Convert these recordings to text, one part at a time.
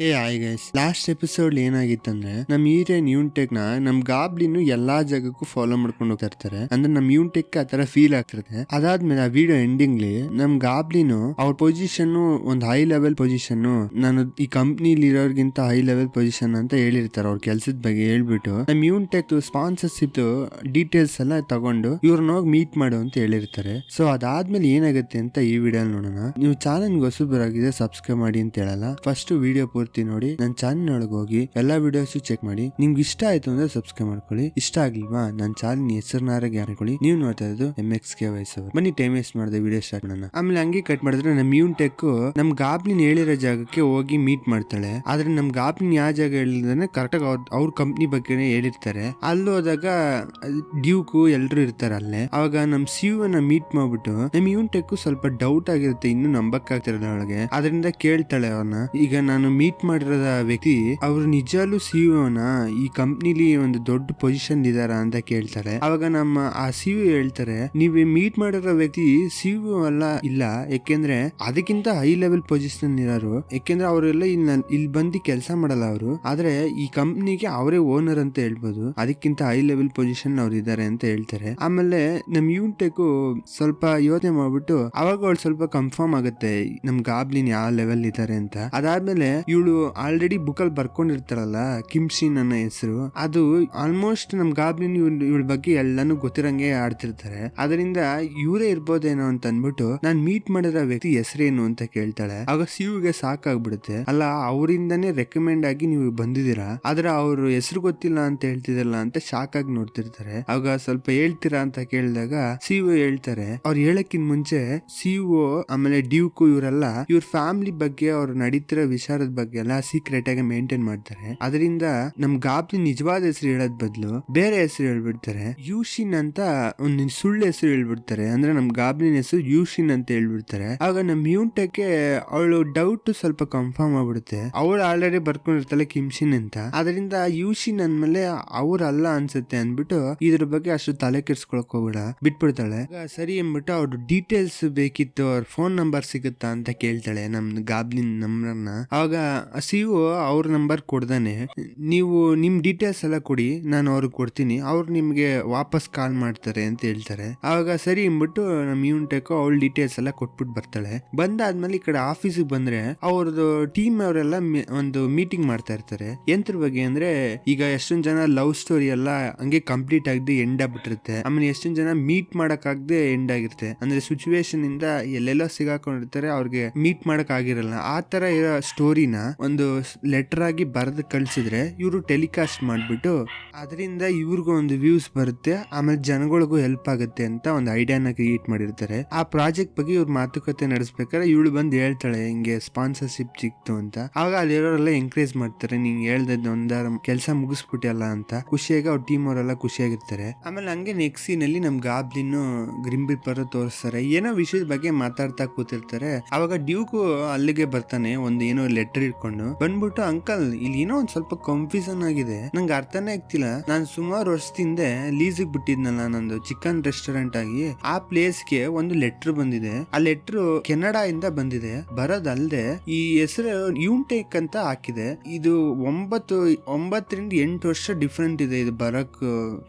Hi guys, last episode ಏನಾಗಿತ್ತಂದ್ರೆ ನಮ್ heroine ಯೂನ್ಟೆಕ್ ನ ನಮ್ ಗಾಬ್ಲಿನ್ ಎಲ್ಲಾ ಜಾಗಕ್ಕೂ ಫಾಲೋ ಮಾಡ್ಕೊಂಡು ಹೋಗ್ತಾ ಇರ್ತಾರೆ. ಅಂದ್ರೆ ನಮ್ ಯೂನ್ಟೆಕ್ ಆ ತರ ಫೀಲ್ ಆಗ್ತಿರುತ್ತೆ. ಅದಾದ್ಮೇಲೆ ಆ ವಿಡಿಯೋ ಎಂಡಿಂಗ್ಲಿ ನಮ್ ಗಾಬ್ಲಿನ್ ಅವ್ರ ಪೊಸಿಷನ್ ಒಂದು ಹೈ ಲೆವೆಲ್ ಪೊಸಿಷನ್, ನಾನು ಈ ಕಂಪ್ನಿಲಿ ಇರೋರ್ಗಿಂತ ಹೈ ಲೆವೆಲ್ ಪೊಸಿಷನ್ ಅಂತ ಹೇಳಿರ್ತಾರೆ. ಅವ್ರ ಕೆಲ್ಸದ ಬಗ್ಗೆ ಹೇಳ್ಬಿಟ್ಟು ನಮ್ ಯೂನ್ಟೆಕ್ ಸ್ಪಾನ್ಸರ್ಶಿಪ್ ಡೀಟೇಲ್ಸ್ ಎಲ್ಲ ತಗೊಂಡು ಇವ್ರನ್ನ ಹೋಗಿ ಮೀಟ್ ಮಾಡು ಅಂತ ಹೇಳಿರ್ತಾರೆ. ಸೊ ಅದಾದ್ಮೇಲೆ ಏನಾಗುತ್ತೆ ಅಂತ ಈ ವಿಡಿಯೋ ನೋಡೋಣ. ನೀವು ಚಾನಲ್ ಹೊಸಬರಾಗಿದೆ ಸಬ್ಸ್ಕ್ರೈಬ್ ಮಾಡಿ ಅಂತ ಹೇಳಲ್ಲ, ಫಸ್ಟ್ ವಿಡಿಯೋ ಪೂರ್ತಿ ನೋಡಿ ನನ್ನ ಚಾನಲ್ ಒಳಗೆ ಹೋಗಿ ಎಲ್ಲಾ ವಿಡಿಯೋಸ್ ಚೆಕ್ ಮಾಡಿ. ನಿಮ್ಗೆ ಇಷ್ಟ ಆಯ್ತು ಅಂದ್ರೆ ಸಬ್ಸ್ಕ್ರೈಬ್ ಮಾಡ್ಕೊಳ್ಳಿ, ಇಷ್ಟ ಆಗ್ಲಿಲ್ವಾ ನನ್ನ ಚಾನಲ್ ಹೆಸರನ್ನಾರ ಹಾಕೊಳ್ಳಿ. ನೀವು ನೋಡ್ತಾ ಇರೋದು MXK Voice Over. ಬನ್ನಿ ಟೈಮ್ ವೇಸ್ಟ್ ಮಾಡದೆ ವಿಡಿಯೋ ಸ್ಟಾರ್ಟ್ ಮಾಡೋಣ. ಆಮೇಲೆ ಹಂಗೆ ಕಟ್ ಮಾಡಿದ್ರೆ ನಮ್ ಯೂನ್ಟೆಕ್ ನಮ್ ಗಾಬ್ಲಿನ್ ಹೇಳಿರೋ ಜಾಗಕ್ಕೆ ಹೋಗಿ ಮೀಟ್ ಮಾಡ್ತಾಳೆ. ಆದ್ರೆ ನಮ್ ಗಾಬ್ಲಿನ್ ಯಾವ ಜಾಗ ಹೇಳಿದ್ರೆ ಕರೆಕ್ಟ್ ಆಗಿ ಅವ್ರ ಕಂಪ್ನಿ ಬಗ್ಗೆನೇ ಹೇಳಿರ್ತಾರೆ. ಅಲ್ಲಿ ಹೋದಾಗ ಡ್ಯೂಕು ಎಲ್ರು ಇರ್ತಾರೆ ಅಲ್ಲೇ. ಅವಾಗ ನಮ್ ಸಿಒನ ಮೀಟ್ ಮಾಡ್ಬಿಟ್ಟು ನಮ್ ಯೂನ್ಟೆಕ್ ಸ್ವಲ್ಪ ಡೌಟ್ ಆಗಿರುತ್ತೆ, ಇನ್ನು ನಂಬಕ್ ಆಗ್ತಿರಲ್ಲ ಅವಳಿಗೆ. ಅದರಿಂದ ಕೇಳ್ತಾಳೆ ಅವ್ರನ್ನ, ಈಗ ನಾನು ಮೀಟ್ ಮಾಡಿರೋದ ವ್ಯಕ್ತಿ ಅವ್ರು ನಿಜಾಲು ಸಿಒನ ಈ ಕಂಪ್ನಿಲಿ ಒಂದು ದೊಡ್ಡ ಪೊಸಿಷನ್ ಇದಾರ ಅಂತ ಕೇಳ್ತಾರೆ. ಅವಾಗ ನಮ್ಮ ಆ ಸಿಒ ಹೇಳ್ತಾರೆ, ನೀವು ಮೀಟ್ ಮಾಡಿರೋ ವ್ಯಕ್ತಿ ಸಿಒ ಅಲ್ಲ, ಇಲ್ಲ, ಯಾಕೆಂದ್ರೆ ಅದಕ್ಕಿಂತ ಹೈ ಲೆವೆಲ್ ಪೊಸಿಷನ್ ಇರೋರು. ಯಾಕೆಂದ್ರೆ ಅವರೆಲ್ಲ ಇಲ್ಲಿ ಬಂದು ಕೆಲಸ ಮಾಡಲ್ಲ ಅವರು, ಆದ್ರೆ ಈ ಕಂಪ್ನಿಗೆ ಅವರೇ ಓನರ್ ಅಂತ ಹೇಳ್ಬೋದು. ಅದಕ್ಕಿಂತ ಹೈ ಲೆವೆಲ್ ಪೊಸಿಷನ್ ಅವ್ರು ಇದಾರೆ ಅಂತ ಹೇಳ್ತಾರೆ. ಆಮೇಲೆ ನಮ್ ಯೂನ್ಟೆಕ್ ಸ್ವಲ್ಪ ಯೋಚನೆ ಮಾಡ್ಬಿಟ್ಟು ಅವಾಗ ಅವಳು ಸ್ವಲ್ಪ ಕನ್ಫರ್ಮ್ ಆಗುತ್ತೆ ನಮ್ ಗಾಬ್ಲಿನ್ ಯಾವ ಲೆವೆಲ್ ಇದಾರೆ ಅಂತ. ಅದಾದ್ಮೇಲೆ ಇವಳು ಆಲ್ರೆಡಿ ಬುಕ್ ಅಲ್ಲಿ ಬರ್ಕೊಂಡಿರ್ತಾರಲ್ಲ ಕಿಮ್ಶಿನ್ ಅನ್ನೋ ಹೆಸರು, ಅದು ಆಲ್ಮೋಸ್ಟ್ ನಮ್ ಗಾಬ್ಲಿನ್ ಇವಳ ಬಗ್ಗೆ ಎಲ್ಲಾನು ಗೊತ್ತಿರಂಗೆ ಆಡ್ತಿರ್ತಾರೆ. ಅದರಿಂದ ಇವರೇ ಇರ್ಬೋದೇನೋ ಅಂತ ಅನ್ಬಿಟ್ಟು ನಾನ್ ಮೀಟ್ ಮಾಡಿರೋ ವ್ಯಕ್ತಿ ಹೆಸರೇನು ಅಂತ ಕೇಳ್ತಾಳೆ. ಆಗ ಸಿಯುಗೆ ಸಾಕಾಗ್ಬಿಡುತ್ತೆ, ಅಲ್ಲ ಅವರಿಂದಾನೇ ರೆಕಮೆಂಡ್ ಆಗಿ ನೀವು ಬಂದಿದ್ದೀರಾ, ಆದ್ರೆ ಅವ್ರ ಹೆಸರು ಗೊತ್ತಿಲ್ಲ ಅಂತ ಹೇಳ್ತಿದಲ್ಲ ಅಂತ ಶಾಕ್ ಆಗಿ ನೋಡ್ತಿರ್ತಾರೆ. ಆಗ ಸ್ವಲ್ಪ ಹೇಳ್ತೀರಾ ಅಂತ ಕೇಳಿದಾಗ ಸಿಒ ಹೇಳ್ತಾರೆ, ಅವ್ರು ಹೇಳಕ್ಕಿಂತ ಮುಂಚೆ ಸಿಒ ಆಮೇಲೆ ಡ್ಯೂಕು ಇವರೆಲ್ಲ ಇವ್ರ ಫ್ಯಾಮಿಲಿ ಬಗ್ಗೆ ಅವ್ರು ನಡೀತಿರೋ ವಿಚಾರದ ಬಗ್ಗೆ ಎಲ್ಲ ಸೀಕ್ರೆಟ್ ಆಗಿ ಮೇಂಟೈನ್ ಮಾಡ್ತಾರೆ. ಅದರಿಂದ ನಮ್ ಗಾಬ್ಲಿನ್ ನಿಜವಾದ ಹೆಸರು ಹೇಳೋದ್ ಬದಲು ಬೇರೆ ಹೆಸರು ಹೇಳ್ಬಿಡ್ತಾರೆ, ಯೂಶಿನ್ ಅಂತ ಒಂದು ಸುಳ್ಳು ಹೆಸರು ಹೇಳ್ಬಿಡ್ತಾರೆ. ಅಂದ್ರೆ ನಮ್ ಗಾಬ್ಲಿನ್ ಹೆಸರು ಯೂಶಿನ್ ಅಂತ ಹೇಳ್ಬಿಡ್ತಾರೆ. ಆಗ ನಮ್ ಯೂನ್ಟೆಕ್ ಅವಳು ಡೌಟ್ ಸ್ವಲ್ಪ ಕನ್ಫರ್ಮ್ ಆಗ್ಬಿಡುತ್ತೆ, ಅವಳು ಆಲ್ರೆಡಿ ಬರ್ಕೊಂಡಿರ್ತಾಳೆ ಕಿಮ್ಶಿನ್ ಅಂತ. ಅದರಿಂದ ಯೂಶಿನ್ ಅಂದ್ಮೇಲೆ ಅವ್ರ ಅಲ್ಲ ಅನ್ಸುತ್ತೆ ಅಂದ್ಬಿಟ್ಟು ಇದ್ರ ಬಗ್ಗೆ ಅಷ್ಟು ತಲೆ ಕೆಡ್ಸ್ಕೊಳಕ್ ಹೋಗ್ಬಿಡ ಬಿಟ್ಬಿಡ್ತಾಳೆ. ಸರಿ ಅಂದ್ಬಿಟ್ಟು ಅವ್ರ ಡೀಟೇಲ್ಸ್ ಬೇಕಿತ್ತು, ಅವ್ರ ಫೋನ್ ನಂಬರ್ ಸಿಗುತ್ತಾ ಅಂತ ಕೇಳ್ತಾಳೆ ನಮ್ ಗಾಬ್ಲಿನ್ ನಂಬರ್ನ. ಆವಾಗ ಸಿಒ ಅವ್ರ ನಂಬರ್ ಕೊಡ್ದಾನೆ, ನೀವು ನಿಮ್ ಡೀಟೇಲ್ಸ್ ಎಲ್ಲ ಕೊಡಿ, ನಾನು ಅವ್ರಿಗೆ ಕೊಡ್ತೀನಿ, ಅವ್ರು ನಿಮ್ಗೆ ವಾಪಸ್ ಕಾಲ್ ಮಾಡ್ತಾರೆ ಅಂತ ಹೇಳ್ತಾರೆ. ಆವಾಗ ಸರಿ ಅಂದ್ಬಿಟ್ಟು ನಮ್ ಯೂನ್ಟೆಕ್ ಅವಳ ಡೀಟೇಲ್ಸ್ ಎಲ್ಲ ಕೊಟ್ಬಿಟ್ಟು ಬರ್ತಾಳೆ. ಬಂದಾದ್ಮೇಲೆ ಈ ಕಡೆ ಆಫೀಸಿಗೆ ಬಂದ್ರೆ ಅವ್ರದ್ದು ಟೀಮ್ ಅವರೆಲ್ಲ ಒಂದು ಮೀಟಿಂಗ್ ಮಾಡ್ತಾ ಇರ್ತಾರೆ. ಎಂತ್ರ ಬಗ್ಗೆ ಅಂದ್ರೆ ಈಗ ಎಷ್ಟೊಂದ್ ಜನ ಲವ್ ಸ್ಟೋರಿ ಎಲ್ಲ ಹಂಗೆ ಕಂಪ್ಲೀಟ್ ಆಗದೆ ಎಂಡ್ ಆಗ್ಬಿಟ್ಟಿರುತ್ತೆ. ಆಮೇಲೆ ಎಷ್ಟೊಂದ್ ಜನ ಮೀಟ್ ಮಾಡಕ್ ಆಗದೆ ಎಂಡ್ ಆಗಿರುತ್ತೆ. ಅಂದ್ರೆ ಸಿಚುವೇಶನ್ ಇಂದ ಎಲ್ಲೆಲ್ಲೋ ಸಿಗಾಕೊಂಡಿರ್ತಾರೆ, ಅವ್ರಿಗೆ ಮೀಟ್ ಮಾಡಕ್ ಆಗಿರಲ್ಲ. ಆ ತರ ಇರೋ ಸ್ಟೋರಿನ ಒಂದು ಲೆಟರ್ ಆಗಿ ಬರೆದು ಕಳ್ಸಿದ್ರೆ ಇವರು ಟೆಲಿಕಾಸ್ಟ್ ಮಾಡ್ಬಿಟ್ಟು ಅದರಿಂದ ಇವ್ರಿಗೂ ಒಂದು ವ್ಯೂಸ್ ಬರುತ್ತೆ, ಆಮೇಲೆ ಜನಗಳಿಗೂ ಹೆಲ್ಪ್ ಆಗುತ್ತೆ ಅಂತ ಒಂದು ಐಡಿಯಾನ ಕ್ರಿಯೇಟ್ ಮಾಡಿರ್ತಾರೆ. ಆ ಪ್ರಾಜೆಕ್ಟ್ ಬಗ್ಗೆ ಇವ್ರ ಮಾತುಕತೆ ನಡೆಸ್ಬೇಕಾದ್ರೆ ಇವಳು ಬಂದು ಹೇಳ್ತಾಳೆ ಹಿಂಗೆ ಸ್ಪಾನ್ಸರ್ಶಿಪ್ ಸಿಕ್ತು ಅಂತ. ಆಗ ಅಲ್ಲಿರೋರೆಲ್ಲ ಎಂಕರೇಜ್ ಮಾಡ್ತಾರೆ, ನೀನ್ ಹೇಳ್ದ ಒಂದಾರ ಕೆಲಸ ಮುಗಿಸ್ಬಿಟ್ಟಲ್ಲ ಅಂತ. ಖುಷಿಯಾಗಿ ಅವ್ರ ಟೀಮ್ ಅವರೆಲ್ಲ ಖುಷಿಯಾಗಿರ್ತಾರೆ. ಆಮೇಲೆ ಹಂಗೆ ನೆಕ್ಸ್ಟ್ ಸೀನ್ ಅಲ್ಲಿ ನಮ್ ಗಾಬ್ಲಿನ್ ಗ್ರಿಂಬಿಪರ್ ತೋರಿಸ್ತಾರೆ, ಏನೋ ವಿಷಯದ ಬಗ್ಗೆ ಮಾತಾಡ್ತಾ ಕೂತಿರ್ತಾರೆ. ಅವಾಗ ಡ್ಯೂಕು ಅಲ್ಲಿಗೆ ಬರ್ತಾನೆ, ಒಂದು ಏನೋ ಲೆಟರ್ ಇಟ್ಕೊಂಡು ಬಂದ್ಬಿಟ್ಟು, ಅಂಕಲ್ ಇಲ್ಲಿ ಏನೋ ಒಂದ್ ಸ್ವಲ್ಪ ಕನ್ಫ್ಯೂಷನ್ ಆಗಿದೆ, ನಂಗೆ ಅರ್ಥನೇ ಆಗ್ತಿಲ್ಲ. ನಾನು ಸುಮಾರು ವರ್ಷದಿಂದ ಲೀಸಿಗೆ ಬಿಟ್ಟಿದ್ನಲ್ಲ ನಂದು ಚಿಕನ್ ರೆಸ್ಟೋರೆಂಟ್ ಆಗಿ, ಆ ಪ್ಲೇಸ್ಗೆ ಒಂದು ಲೆಟರ್ ಬಂದಿದೆ. ಆ ಲೆಟರ್ ಕೆನಡಾ ಇಂದ ಬಂದಿದೆ. ಬರೋದಲ್ದೆ ಈ ಹೆಸರು ಯೂನ್ಟೆಕ್ ಅಂತ ಹಾಕಿದೆ. ಇದು 9 ರಿಂದ 8 ವರ್ಷ ಡಿಫ್ರೆಂಟ್ ಇದೆ ಇದು ಬರಕ್,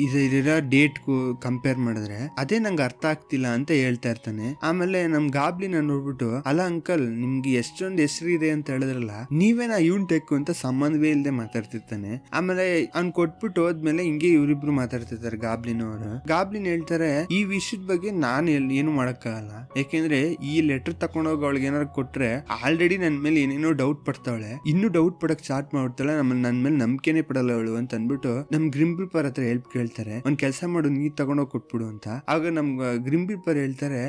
ಇದಿರೋ ಡೇಟ್ ಕಂಪೇರ್ ಮಾಡಿದ್ರೆ. ಅದೇ ನಂಗೆ ಅರ್ಥ ಆಗ್ತಿಲ್ಲ ಅಂತ ಹೇಳ್ತಾ ಇರ್ತಾನೆ. ಆಮೇಲೆ ನಮ್ ಗಾಬ್ಲಿನ ನೋಡ್ಬಿಟ್ಟು, ಅಲ್ಲ ಅಂಕಲ್ ನಿಮ್ಗೆ ಎಷ್ಟೊಂದು ಹೆಸರು ಇದೆ ಅಂತ ಹೇಳಿದ್ರಲ್ಲ, ನೀವೇನಾ ಯೂನ್ಟೆಕ್ ಅಂತ ಸಂಬಂಧವೇ ಇಲ್ಲದೆ ಮಾತಾಡ್ತಿರ್ತಾನೆ. ಆಮೇಲೆ ಅವ್ನ್ ಕೊಟ್ಬಿಟ್ಟು ಹೋದ್ಮೇಲೆ ಹಿಂಗೆ ಇವರಿಬ್ರು ಮಾತಾಡ್ತಿರ್ತಾರೆ ಗಾಬ್ಲಿನ್ ಅವರು. ಗಾಬ್ಲಿನ್ ಹೇಳ್ತಾರೆ, ಈ ವಿಷಯದ ಬಗ್ಗೆ ನಾನು ಏನು ಮಾಡಕ್ಕಾಗಲ್ಲ, ಯಾಕೆಂದ್ರೆ ಈ ಲೆಟರ್ ತಕೊಂಡೋಗಿ ಅವಳಿಗೆ ಏನಾರು ಕೊಟ್ರೆ ಆಲ್ರೆಡಿ ನನ್ ಮೇಲೆ ಏನೇನೋ ಡೌಟ್ ಪಡ್ತಾವಳೆ, ಇನ್ನು ಡೌಟ್ ಪಡಕ್ ಸ್ಟಾರ್ಟ್ ಮಾಡ್ತಾಳೆ, ನನ್ ಮೇಲೆ ನಂಬಿಕೆನೆ ಪಡಲ್ಲ ಅವಳು ಅಂತ ಅನ್ಬಿಟ್ಟು ನಮ್ ಗ್ರಿಂಬಿಪರ್ ಹತ್ರ ಹೆಲ್ಪ್ ಕೇಳ್ತಾರೆ. ಒಂದ್ ಕೆಲಸ ಮಾಡು, ನೀ ತಗೊಂಡೋಗಿ ಕೊಟ್ಬಿಡು ಅಂತ. ಆಗ ನಮ್ ಗ್ರಿಂಬಿಪರ್ ಹೇಳ್ತಾರೆ,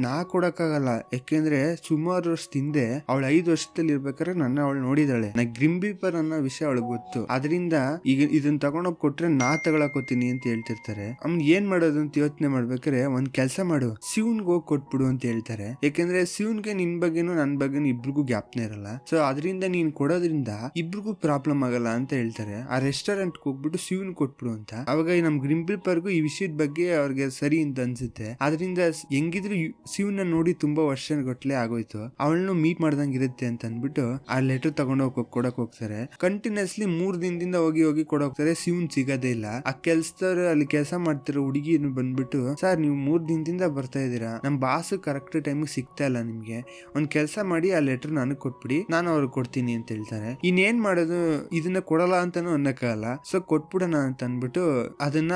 ನಾ ಕೊಡಕ್ಕಾಗಲ್ಲ, ಯಾಕೆಂದ್ರೆ ಸುಮಾರು ವರ್ಷದಿಂದ ಅವಳು 5 ವರ್ಷದಲ್ಲಿ ಇರ್ಬೇಕಾದ್ರೆ ನನ್ನ ಅವಳು ನೋಡಿದಾಳೆ, ನಾ ಗ್ರಿಂಬಿಪರ್ ಅನ್ನೋ ವಿಷಯ ಅವಳಿಗೆ ಗೊತ್ತು, ಅದರಿಂದ ಈಗ ಇದನ್ನ ತಗೊಂಡೋಗಿ ಕೊಟ್ರೆ ನಾ ತಗೊಳಕೋತೀನಿ ಅಂತ ಹೇಳ್ತಿರ್ತಾರೆ. ಅವ್ನ್ ಏನ್ ಮಾಡೋದು ಅಂತ ಯೋಚನೆ ಮಾಡ್ಬೇಕಾರೆ ಒಂದ್ ಕೆಲಸ ಮಾಡು, ಶಿವನ್ಗೆ ಹೋಗಿ ಕೊಟ್ಬಿಡು ಅಂತ ಹೇಳ್ತಾರೆ. ಯಾಕೆಂದ್ರೆ ಶಿವನ್ಗೆ ನಿನ್ ಬಗ್ಗೆನು ನನ್ ಬಗ್ಗೆನು ಇಬ್ರಿಗೂ ಗ್ಯಾಪ್ನೇ ಇರಲ್ಲ, ಸೊ ಅದರಿಂದ ನೀನ್ ಕೊಡೋದ್ರಿಂದ ಇಬ್ರಿಗೂ ಪ್ರಾಬ್ಲಮ್ ಆಗಲ್ಲ ಅಂತ ಹೇಳ್ತಾರೆ. ಆ ರೆಸ್ಟೋರೆಂಟ್ ಹೋಗ್ಬಿಟ್ಟು ಶಿವನ್ ಕೊಟ್ಬಿಡು ಅಂತ. ಅವಾಗ ನಮ್ ಗ್ರಿಂಬಿಪರ್ಗೂ ಈ ವಿಷಯದ ಬಗ್ಗೆ ಅವ್ರಿಗೆ ಸರಿ ಅಂತ ಅನ್ಸುತ್ತೆ. ಅದರಿಂದ ಹೆಂಗಿದ್ರು ಶಿವನ ನೋಡಿ ತುಂಬಾ ವರ್ಷ ಗಟ್ಲೆ ಆಗೋಯ್ತು, ಅವಳನ್ನು ಮೀಟ್ ಮಾಡ್ದಂಗ್ ಇರುತ್ತೆ ಅಂತ ಅನ್ಬಿಟ್ಟು ಆ ಲೆಟರ್ ತಗೊಂಡೋಗಿ ಕೊಡಕ್ ಹೋಗ್ತಾರೆ. ಕಂಟಿನ್ಯೂಸ್ಲಿ 3 ದಿನದಿಂದ ಹೋಗಿ ಕೊಡೋಗ್ತಾರೆ. ಶಿವನ್ ಸಿಗೋದೇ ಇಲ್ಲ. ಆ ಕೆಲ್ಸದವ್ರು ಅಲ್ಲಿ ಕೆಲಸ ಮಾಡ್ತಿರೋ ಹುಡುಗಿ ಬಂದ್ಬಿಟ್ಟು, ಸರ್ ನೀವು 3 ದಿನದಿಂದ ಬರ್ತಾ ಇದೀರಾ, ನಮ್ ಬಾಸ್ ಕರೆಕ್ಟ್ ಟೈಮ್ ಸಿಗ್ತಾ ಇಲ್ಲ, ನಿಮ್ಗೆ ಒಂದ್ ಕೆಲಸ ಮಾಡಿ ಆ ಲೆಟರ್ ನನಗ್ ಕೊಟ್ಬಿಡಿ, ನಾನು ಅವ್ರಿಗೆ ಕೊಡ್ತೀನಿ ಅಂತ ಹೇಳ್ತಾರೆ. ಇನ್ನೇನ್ ಮಾಡೋದು, ಇದನ್ನ ಕೊಡಲ್ಲ ಅಂತಾನು ಅನ್ನಕ್ಕಾಗಲ್ಲ. ಸೊ ಕೊಟ್ಬಿಡೋಣ ಅಂತ ಅನ್ಬಿಟ್ಟು ಅದನ್ನ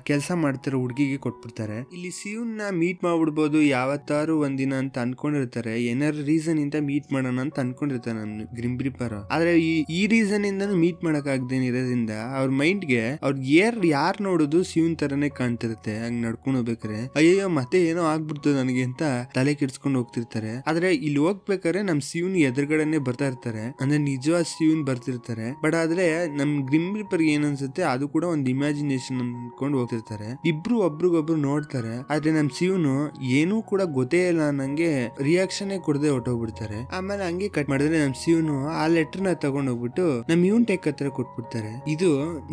ಕೆಲಸ ಮಾಡ್ತಿರೋ ಹುಡುಗಿಗೆ ಕೊಟ್ಬಿಡ್ತಾರೆ. ಇಲ್ಲಿ ಶಿವನ್ನ ಮೀಟ್ ಮಾಡ್ಬಿಡ್ಬೋದು ಯಾವತ್ತಾರು ಒಂದಿನ ಅಂತ ಅನ್ಕೊಂಡಿರ್ತಾರೆ. ಏನಾರು ರೀಸನ್ ಇಂದ ಮೀಟ್ ಮಾಡೋಣ ಅಂತ ಅನ್ಕೊಂಡಿರ್ತಾರೆ ನಾನು ಗ್ರಿಮ್ ರೀಪರ್. ಆದ್ರೆ ಈ ರೀಸನ್ ಇಂದಾನು ಮೀಟ್ ಮಾಡಕ್ ಆಗದೇನೆ ಇರೋದ್ರಿಂದ ಅವ್ರ ಮೈಂಡ್ ಗೆ ಅವ್ರಿಗೆ ಯಾರ್ ನೋಡುದು ಶಿವನ್ ತರನೇ ಕಾಣ್ತಿರುತ್ತೆ. ಹಂಗ್ ನಡ್ಕೊಂಡು ಹೋಗ್ಬೇಕಾರೆ ಅಯ್ಯೋ ಮತ್ತೆ ಏನೋ ಆಗ್ಬಿಡ್ತು ನನಗೆ ಅಂತ ತಲೆ ಕೆಡ್ಸ್ಕೊಂಡು ಹೋಗ್ತಿರ್ತಾರೆ. ಆದ್ರೆ ಇಲ್ಲಿ ಹೋಗ್ಬೇಕಾದ್ರೆ ನಮ್ ಶಿವನ್ ಎದುರುಗಡೆನೆ ಬರ್ತಾ ಇರ್ತಾರೆ, ಅಂದ್ರೆ ನಿಜವಾದ ಶಿವನ್ ಬರ್ತಿರ್ತಾರೆ. ಬಟ್ ಆದ್ರೆ ನಮ್ ಗ್ರಿಮ್ ರೀಪರ್ ಏನ್ ಅನ್ಸುತ್ತೆ ಅದು ಕೂಡ ಒಂದ್ ಇಮ್ಯಾಜಿನೇಷನ್ ಅನ್ಕೊಂಡು ಹೋಗ್ತಿರ್ತಾರೆ. ಇಬ್ರು ಒಬ್ರಿಗೊಬ್ರು ನೋಡ್ತಾರೆ. ಆದ್ರೆ ನಮ್ ಶಿವನು ಏನೂ ಕೂಡ ಗೊತ್ತೇ ಇಲ್ಲ ನಂಗೆ ರಿಯಾಕ್ಷನ್ ಕೊಡದೆ ಹೊಟ್ಟೋಗ್ಬಿಡ್ತಾರೆ. ಆಮೇಲೆ ಹಂಗೆ ಕಟ್ ಮಾಡಿದ್ರೆ ನಮ್ ಶಿವನು ಆ ಲೆಟರ್ ನ ತಗೊಂಡ್ ಹೋಗ್ಬಿಟ್ಟು ನಮ್ ಯೂನ್ ಟೆಕ್ ಹತ್ರ ಕೊಟ್ಬಿಡ್ತಾರೆ. ಇದು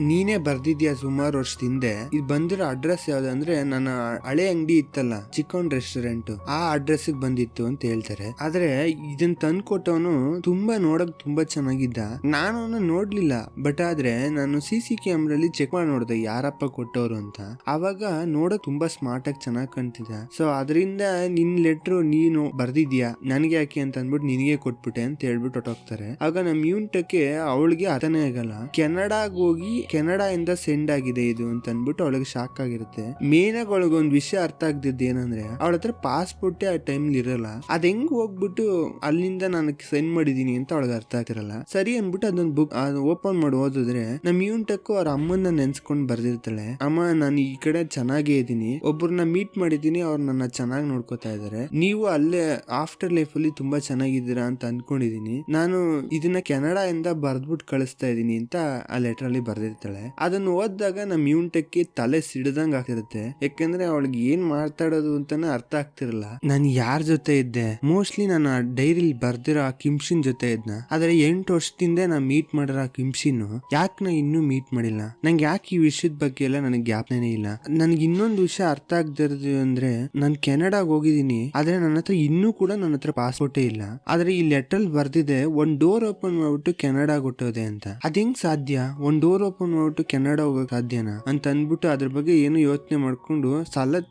ನೀನೇ ಬರ್ದಿದ್ಯಾ ಸುಮಾರು ವರ್ಷದ ಹಿಂದೆ, ಇದು ಬಂದಿರೋ ಅಡ್ರೆಸ್ ಯಾವ್ದು ಅಂದ್ರೆ ನನ್ನ ಹಳೆ ಅಂಗಡಿ ಇತ್ತಲ್ಲ ಚಿಕನ್ ರೆಸ್ಟೋರೆಂಟ್, ಆ ಅಡ್ರೆಸ್ ಬಂದಿತ್ತು ಅಂತ ಹೇಳ್ತಾರೆ. ಆದ್ರೆ ಇದನ್ನ ತಂದು ಕೊಟ್ಟವನು ತುಂಬಾ ನೋಡಕ್ ತುಂಬಾ ಚೆನ್ನಾಗಿದ್ದ. ನಾನು ನೋಡ್ಲಿಲ್ಲ, ಬಟ್ ಆದ್ರೆ ನಾನು CC ಕ್ಯಾಮ್ರಲ್ಲಿ ಚೆಕ್ ಮಾಡಿ ನೋಡ್ದೆ ಯಾರಪ್ಪ ಕೊಟ್ಟವ್ರು ಅಂತ. ಅವಾಗ ನೋಡಕ್ ತುಂಬಾ ಸ್ಮಾರ್ಟ್ ಆಗಿ ಚೆನ್ನಾಗ್ ಕಾಣ್ತಿದ್ದ. ಸೊ ಅದರಿಂದ ನಿನ್ ಲೆಟ್ರು ನೀನು ಬರ್ದಿದ್ಯಾ ನನಗೆ ಯಾಕೆ ಅಂತ ಅಂದ್ಬಿಟ್ಟು ನಿನಗೆ ಕೊಟ್ಬಿಟ್ಟೆ ಅಂತ ಹೇಳ್ಬಿಟ್ಟು ಹೊಟ್ಟೋಗ್ತಾರೆ. ಆಗ ನಮ್ ಯೂನ್ಟಕ್ಕೆ ಅವಳಿಗೆ ಅರ್ಥನೇ ಆಗಲ್ಲ. ಕೆನಡಾಗ್ ಹೋಗಿ ಕೆನಡಾ ಇಂದ ಸೆಂಡ್ ಆಗಿದೆ ಇದು ಅಂತ ಅಂದ್ಬಿಟ್ಟು ಅವಳಿಗೆ ಶಾಕ್ ಆಗಿರುತ್ತೆ. ಮೇನ್ ಆಗಿ ಒಳಗೆ ಒಂದ್ ವಿಷಯ ಅರ್ಥ ಆಗ್ತಿದ್ದು ಏನಂದ್ರೆ ಅವಳ ಹತ್ರ ಪಾಸ್ಪೋರ್ಟ್ ಆ ಟೈಮ್ ಇರಲ್ಲ. ಅದ್ ಹೆಂಗ್ ಹೋಗ್ಬಿಟ್ಟು ಅಲ್ಲಿಂದ ನಾನು ಸೆಂಡ್ ಮಾಡಿದೀನಿ ಅಂತ ಅವಳಿಗೆ ಅರ್ಥ ಆಗ್ತಿರಲ್ಲ. ಸರಿ ಅನ್ಬಿಟ್ಟು ಅದೊಂದು ಬುಕ್ ಓಪನ್ ಮಾಡಿ ಓದಿದ್ರೆ ನಮ್ ಯೂನ್ಟಕ್ ಅವ್ರ ಅಮ್ಮನ್ನ ನೆನ್ಸ್ಕೊಂಡ್ ಬರ್ದಿರ್ತಾಳೆ. ಅಮ್ಮ ನಾನು ಈ ಕಡೆ ಚೆನ್ನಾಗೇ ಇದೀನಿ, ಒಬ್ಬರನ್ನ ಮೀಟ್ ಮಾಡಿದೀನಿ, ಅವ್ರು ನನ್ನ ಚೆನ್ನಾಗಿ ನೋಡ್ಕೋತಾ ಇದಾರೆ, ನೀವು ಅಲ್ಲೇ ಆಫ್ಟರ್ ಲೈಫ್ ಅಲ್ಲಿ ತುಂಬಾ ಚೆನ್ನಾಗಿದ್ದೀರಾ ಅಂತ ಅನ್ಕೊಂಡಿದೀನಿ, ನಾನು ಇದನ್ನ ಕೆನಡಾ ಇಂದ ಬರ್ದ್ಬಿಟ್ಟು ಕಳಿಸ್ತಾ ಇದೀನಿ ಅಂತ ಆ ಲೆಟರ್ ಅಲ್ಲಿ ಬರ್ದಿರ್ತಾಳೆ. ಅದನ್ನ ಓದಿದಾಗ ನಮ್ ಯೂನ್ಟೆಕ್ಗೆ ತಲೆ ಸಿಡ್ದಂಗ್ ಆಗ್ತಿರುತ್ತೆ. ಯಾಕಂದ್ರೆ ಅವಳಿಗೆ ಏನ್ ಮಾತಾಡೋದು ಅಂತಾನೆ ಅರ್ಥ ಆಗ್ತಿರಲ್ಲ. ನಾನು ಯಾರ ಜೊತೆ ಇದ್ದೆ, ಮೋಸ್ಟ್ಲಿ ನಾನು ಆ ಡೈರಿಲಿ ಬರ್ದಿರೋ ಆ ಕಿಮ್ಶಿನ್ ಜೊತೆ ಇದ್ನ. ಆದ್ರೆ 8 ವರ್ಷದಿಂದ ನಾ ಮೀಟ್ ಮಾಡಿರೋ ಆ ಕಿಮ್ಶಿನ್ ಯಾಕೆ ನಾ ಇನ್ನೂ ಮೀಟ್ ಮಾಡಿಲ್ಲ, ನಂಗೆ ಯಾಕೆ ಈ ವಿಷಯದ ಬಗ್ಗೆ ಎಲ್ಲ ನನಗೆ ಜ್ಞಾಪನೆ ಇಲ್ಲ. ನನ್ಗೆ ಇನ್ನೊಂದು ವಿಷಯ ಅರ್ಥ ಆಗದಿರೋದು ಅಂದ್ರೆ ನಾನು ಕೆನಡಾಗ್ ಹೋಗಿದ್ದೀನಿ, ಆದ್ರೆ ನನ್ನ ಹತ್ರ ಇನ್ನೂ ಕೂಡ ನನ್ನ ಹತ್ರ ಪಾಸ್ಪೋರ್ಟೇ ಇಲ್ಲ. ಆದ್ರೆ ಈ ಲೆಟರ್ ಬರ್ದಿದೆ ಒಂದ್ ಡೋರ್ ಓಪನ್ ಮಾಡ್ಬಿಟ್ಟು ಕೆನಡಾಗ್ ಹೊಟ್ಟೋದೆ ಅಂತ. ಅದ್ ಹೆಂಗ್ ಸಾಧ್ಯ, ಒಂದ್ ಡೋರ್ ಓಪನ್ ಮಾಡ್ಬಿಟ್ಟು ಕೆನಡಾ ಹೋಗಕ್ ಸಾಧ್ಯನಾ ಅಂತ ಅಂದ್ಬಿಟ್ಟು ಅದ್ರ ಬಗ್ಗೆ ಏನು ಯೋಚನೆ ಮಾಡ್ಕೊಂಡು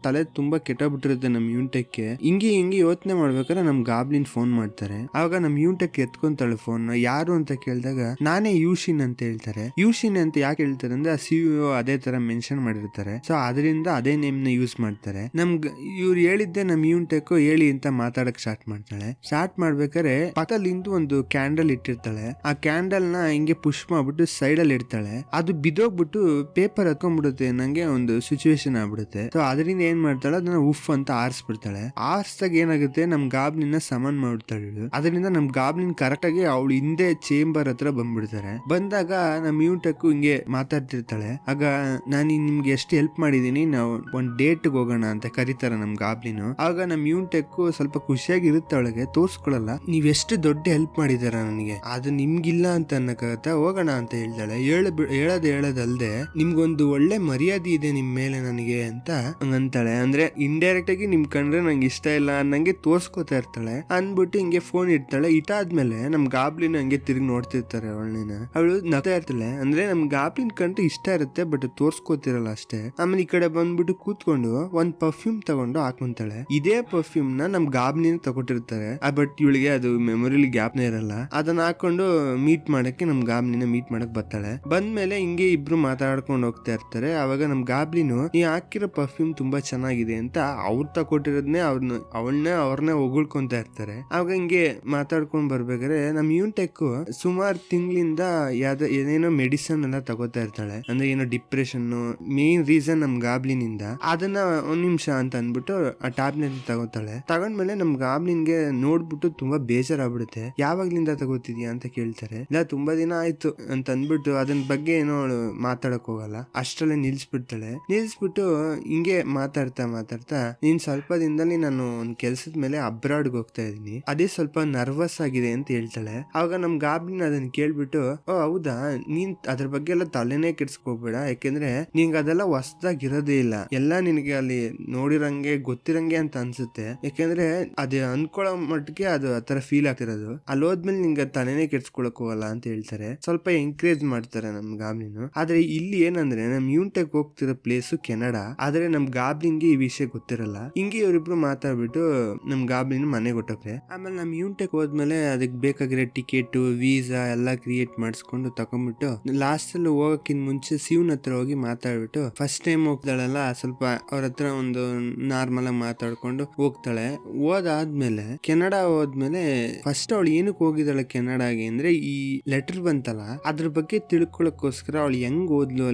ತಲೆ ತುಂಬಾ ಕೆಟ್ಟಬಿಟ್ಟಿರುತ್ತೆ ನಮ್ ಯೂನ್ಟೆಕ್ಗೆ. ಹಿಂಗೆ ಯೋಚನೆ ಮಾಡ್ಬೇಕಾದ್ರೆ ನಮ್ ಗಾಬ್ಲಿನ್ ಫೋನ್ ಮಾಡ್ತಾರೆ. ಆವಾಗ ನಮ್ ಯೂನ್ಟೆಕ್ ಎತ್ಕೊಂತಾಳೆ ಫೋನ್. ಯಾರು ಅಂತ ಕೇಳಿದಾಗ ನಾನೇ ಯೂಶಿನ್ ಅಂತ ಹೇಳ್ತಾರೆ. ಯೂಶಿನ್ ಅಂತ ಯಾಕೆ ಹೇಳ್ತಾರೆ ಅಂದ್ರೆ ಆ CEO ಅದೇ ತರ ಮೆನ್ಷನ್ ಮಾಡಿರ್ತಾರೆ. ಸೊ ಅದರಿಂದ ಅದೇ ನೇಮ್ ನ ಯೂಸ್ ಮಾಡ್ತಾರೆ. ಇವ್ರು ಹೇಳಿದ್ದೆ ನಮ್ ಯೂನ್ಟೆಕ್ ಹೇಳಿ ಅಂತ ಮಾತಾಡಕ್ ಸ್ಟಾರ್ಟ್ ಮಾಡ್ತಾಳೆ. ಸ್ಟಾರ್ಟ್ ಮಾಡ್ಬೇಕಾದ್ರೆ ಪಕ್ಕದಲ್ಲಿಂದು ಒಂದು ಕ್ಯಾಂಡಲ್ ಇಟ್ಟಿರ್ತಾಳೆ. ಆ ಕ್ಯಾಂಡಲ್ ನ ಹಿಂಗೆ ಪುಷ್ ಮಾಡ್ಬಿಟ್ಟು ಸೈಡ್ ಅಲ್ಲಿ ಇಡ್ತಾಳೆ. ಅದು ಬಿದೋಗ್ಬಿಟ್ಟು ಪೇಪರ್ ಹತ್ಕೊಂಡ್ಬಿಡುತ್ತೆ. ನಂಗೆ ಒಂದು ಸಿಚುವೇಶನ್ ಆಗ್ಬಿಡುತ್ತೆ. ಸೊ ಅದರಿಂದ ಏನ್ ಮಾಡ್ತಾಳೆ, ಅದನ್ನ ಉಫ್ ಅಂತ ಆರಿಸ್ಬಿಡ್ತಾಳೆ. ಆರಿಸಿದಾಗ ಏನಾಗುತ್ತೆ, ನಮ್ ಗಾಬ್ಲಿನ ಸಮನ್ ಮಾಡ್ಬಿಡ್ತಾಳೆ. ಅದರಿಂದ ನಮ್ ಗಾಬ್ಲಿನ್ ಕರೆಕ್ಟ್ ಆಗಿ ಅವಳು ಹಿಂದೆ ಚೇಂಬರ್ ಹತ್ರ ಬಂದ್ಬಿಡ್ತಾರೆ. ಬಂದಾಗ ನಮ್ ಯೂನ್ಟೆಕ್ ಹಿಂಗೆ ಮಾತಾಡ್ತಿರ್ತಾಳೆ. ಆಗ ನಾನು ನಿಮ್ಗೆ ಎಷ್ಟು ಹೆಲ್ಪ್ ಮಾಡಿದೀನಿ, ನಾವು ಒಂದ್ ಡೇಟ್ ಹೋಗೋಣ ಅಂತ ಕರೀತಾರ ನಮ್ ಗಾಬ್ಲಿನು. ಆಗ ನಮ್ ಯೂನ್ಟೆಕ್ ಸ್ವಲ್ಪ ಖುಷಿಯಾಗಿರುತ್ತೆ, ಅವಳಿಗೆ ತೋರ್ಸ್ಕೊಳಲ್ಲ. ನೀವ್ ಎಷ್ಟು ದೊಡ್ಡ ಹೆಲ್ಪ್ ಮಾಡಿದಾರ ನನಗೆ, ಅದು ನಿಮ್ಗಿಲ್ಲ ಅಂತ ಅನ್ನಕ್ಕಾಗತ್ತ, ಹೋಗೋಣ ಅಂತ ಹೇಳ್ತಾಳೆ. ಹೇಳೋದಲ್ದೆ ನಿಮ್ಗೊಂದು ಒಳ್ಳೆ ಮರ್ಯಾದೆ ಇದೆ ನಿಮ್ ಮೇಲೆ ನನಗೆ ಅಂತ ಅಂತಾಳೆ. ಅಂದ್ರೆ ಇಂಡೈರೆಕ್ಟ್ ಆಗಿ ನಿಮ್ ಕಂಡ್ರೆ ನಂಗೆ ಇಷ್ಟ ಇಲ್ಲ ಅನ್ನಂಗೆ ತೋರ್ಸ್ಕೊತಾ ಇರ್ತಾಳೆ. ಅನ್ಬಿಟ್ಟು ಹಿಂಗೆ ಫೋನ್ ಇಡ್ತಾಳೆ. ಇಟ್ಟಾದ್ಮೇಲೆ ನಮ್ ಗಾಬ್ಲಿನ್ ಹಂಗೆ ತಿರುಗಿ ನೋಡ್ತಿರ್ತಾರೆ ಅವಳು ನಗ್ತಾ ಇರ್ತಾಳೆ. ಅಂದ್ರೆ ನಮ್ ಗಾಬ್ಲಿನ್ ಕಂಡ್ರೆ ಇಷ್ಟ ಇರುತ್ತೆ, ಬಟ್ ತೋರ್ಸ್ಕೊತಿರಲ್ಲ ಅಷ್ಟೇ. ಆಮೇಲೆ ಈ ಕಡೆ ಬಂದ್ಬಿಟ್ಟು ಕೂತ್ಕೊಂಡು ಒಂದ್ ಪರ್ಫ್ಯೂಮ್ ತಗೊಂಡು ಹಾಕೊಂತಾಳೆ. ಇದೇ ಪರ್ಫ್ಯೂಮ್ ನ ನಮ್ ಗಾಬ್ಲಿನ್ ತಗೊಟ್ಟಿರ್ತಾರೆ. ಬಟ್ ಇವಳಿಗೆ ಅದು ಮೆಮೊರಿಲಿ ಗ್ಯಾಪ್ನೇ ಇರಲ್ಲ. ಅದನ್ನ ಹಾಕೊಂಡು ಮೀಟ್ ಮಾಡಕ್ಕೆ ನಮ್ ಗಾಬ್ಲಿನ ಮೀಟ್ ಮಾಡಕ್ ಬರ್ತಾಳೆ. ಬಂದ್ಮೇಲೆ ಹಿಂಗೆ ಇಬ್ರು ಮಾತಾಡ್ಕೊಂಡು ಹೋಗ್ತಾ ಇರ್ತಾರೆ. ಅವಾಗ ನಮ್ ಗಾಬ್ಲಿನು ನೀ ಹಾಕಿರೋ ಪರ್ಫ್ಯೂಮ್ ತುಂಬಾ ಚೆನ್ನಾಗಿದೆ ಅಂತ ಅವ್ರು ತಗೊಟ್ಟಿರೋದ್ನೇ ಅವ್ರನ್ನೇ ಹೊಗಳ್ಕೊಂತ ಇರ್ತಾರೆ. ಅವಾಗ ಹಿಂಗೆ ಮಾತಾಡ್ಕೊಂಡ್ ಬರ್ಬೇಕಾದ್ರೆ ನಮ್ ಯೂನ್ಟೆಕ್ ಸುಮಾರು ತಿಂಗಳಿಂದ ಏನೇನೋ ಮೆಡಿಸನ್ ಎಲ್ಲ ತಗೋತಾ ಇರ್ತಾಳೆ. ಅಂದ್ರೆ ಏನೋ ಡಿಪ್ರೆಷನ್ ಮೇನ್ ರೀಸನ್ ನಮ್ ಗಾಬ್ಲಿನ್ ಇಂದ. ಅದನ್ನ ಒಂದ್ ನಿಮಿಷ ಅಂತ ಅಂದ್ಬಿಟ್ಟು ಆ ಟ್ಯಾಬ್ಲೆಟ್ ತಗೋತಾಳೆ. ತಗೊಂಡ್ಮೇಲೆ ನಮ್ ಗಾಬ್ಲಿನ್ಗೆ ನೋಡ್ಬಿಟ್ಟು ತುಂಬಾ ಬೇಜಾರಾಗ್ಬಿಡುತ್ತೆ. ಯಾವಾಗ್ಲಿಂದ ತಗೋತಿದ್ಯಾ ಅಂತ ಕೇಳ್ತಾರೆ. ಇಲ್ಲ ತುಂಬಾ ದಿನ ಆಯ್ತು ಅಂತ ಅಂದ್ಬಿಟ್ಟು ಅದನ್ ಬಗ್ಗೆ ಏನೋ ಮಾತಾಡಕ್ ಹೋಗಲ್ಲ. ಅಷ್ಟ್ರಲ್ಲೇ ನಿಲ್ಸ್ಬಿಟ್ಟು ಹಿಂಗೆ ಮಾತಾಡ್ತಾ ನೀನ್ ಸ್ವಲ್ಪ ದಿನದಲ್ಲಿ ನಾನು ಒಂದ್ ಕೆಲ್ಸದ ಮೇಲೆ ಅಬ್ರಾಡ್ಗೆ ಹೋಗ್ತಾ ಇದೀನಿ, ಅದೇ ಸ್ವಲ್ಪ ನರ್ವಸ್ ಆಗಿದೆ ಅಂತ ಹೇಳ್ತಾಳೆ. ಆವಾಗ ನಮ್ ಗಾಬ್ಲಿನ್ ಅದನ್ನ ಕೇಳ್ಬಿಟ್ಟು ಓ ಹೌದಾ, ನೀನ್ ಅದ್ರ ಬಗ್ಗೆ ಎಲ್ಲ ತಲೆನೇ ಕೆಡ್ಸ್ಕೋಬೇಡ, ಯಾಕೆಂದ್ರೆ ನಿನ್ಗೆ ಅದೆಲ್ಲ ಹೊಸದಾಗಿರೋದೇ ಇಲ್ಲ, ಎಲ್ಲ ನಿನಗೆ ಅಲ್ಲಿ ನೋಡಿರಂಗೆ ಗೊತ್ತಿರಂಗೆ ಅಂತ ಅನ್ಸುತ್ತೆ. ಯಾಕೆಂದ್ರೆ ಅದೇ ಅನ್ಕೊಳ್ಳೋ ಮಟ್ಟಿಗೆ ಅದು ಆತರ ಫೀಲ್ ಆಗ್ತಿರೋದು. ಅಲ್ಲಿ ಆದ್ಮೇಲೆ ನಿಂಗೆ ತಲೆನೇ ಕೆಡ್ಸ್ಕೊಳಕ್ ಹೋಗಲ್ಲ ಅಂತ ಹೇಳ್ತಾರೆ. ಸ್ವಲ್ಪ ಎಂಕರೇಜ್ ಮಾಡ್ತಾರೆ ನಮ್ ಗಾಬ್ಲಿನ್. ಆದ್ರೆ ಇಲ್ಲಿ ಏನಂದ್ರೆ ನಮ್ ಯೂನ್ಟೆಕ್ ಹೋಗ್ತಿರೋ ಪ್ಲೇಸ್ ಕೆನಡಾ, ಆದ್ರೆ ನಮ್ ಗಾಬ್ಲಿನ್ಗೆ ಈ ವಿಷಯ ಗೊತ್ತಿರಲ್ಲ. ಹಿಂಗೆ ಇವರಿಬ್ರು ಮಾತಾಡ್ಬಿಟ್ಟು ನಮ್ ಗಾಬ್ಲಿನ್ ಮನೆಗೆ ಹೊಟ್ಟೋಗ್ರೆ. ಆಮೇಲೆ ನಮ್ ಯೂನ್ಟೆಕ್ ಹೋದ್ಮೇಲೆ ಅದಕ್ಕೆ ಬೇಕಾಗಿರೋ ಟಿಕೆಟ್, ವೀಸಾ ಎಲ್ಲ ಕ್ರಿಯೇಟ್ ಮಾಡಿಸ್ಕೊಂಡು ತಕೊಂಡ್ಬಿಟ್ಟು ಲಾಸ್ಟ್ ಅಲ್ಲಿ ಹೋಗಕ್ಕಿಂತ ಮುಂಚೆ ಶಿವನ್ ಹತ್ರ ಹೋಗಿ ಮಾತಾಡ್ಬಿಟ್ಟು ಫಸ್ಟ್ ಟೈಮ್ ಹೋಗ್ತಾಳಲ್ಲ ಸ್ವಲ್ಪ ಅವ್ರ ಹತ್ರ ಒಂದು ನಾರ್ಮಲ್ ಆಗಿ ಮಾತಾಡ್ಕೊಂಡು ಹೋಗ್ತಾಳೆ. ಹೋದಾದ್ಮೇಲೆ ಕೆನಡಾ ಹೋದ್ಮೇಲೆ ಫಸ್ಟ್ ಅವಳು ಏನಕ್ಕೆ ಹೋಗಿದ್ದಾಳೆ ಕೆನಡಾಗೆ ಅಂದ್ರೆ ಈ ಲೆಟರ್ ಬಂತಲ್ಲ ಅದ್ರ ಬಗ್ಗೆ ತಿಳ್ಕೊಳಕ್ಕೋಸ್ಕರ ಅವಳು ಹೆಂಗ್ ಓದ್ಲು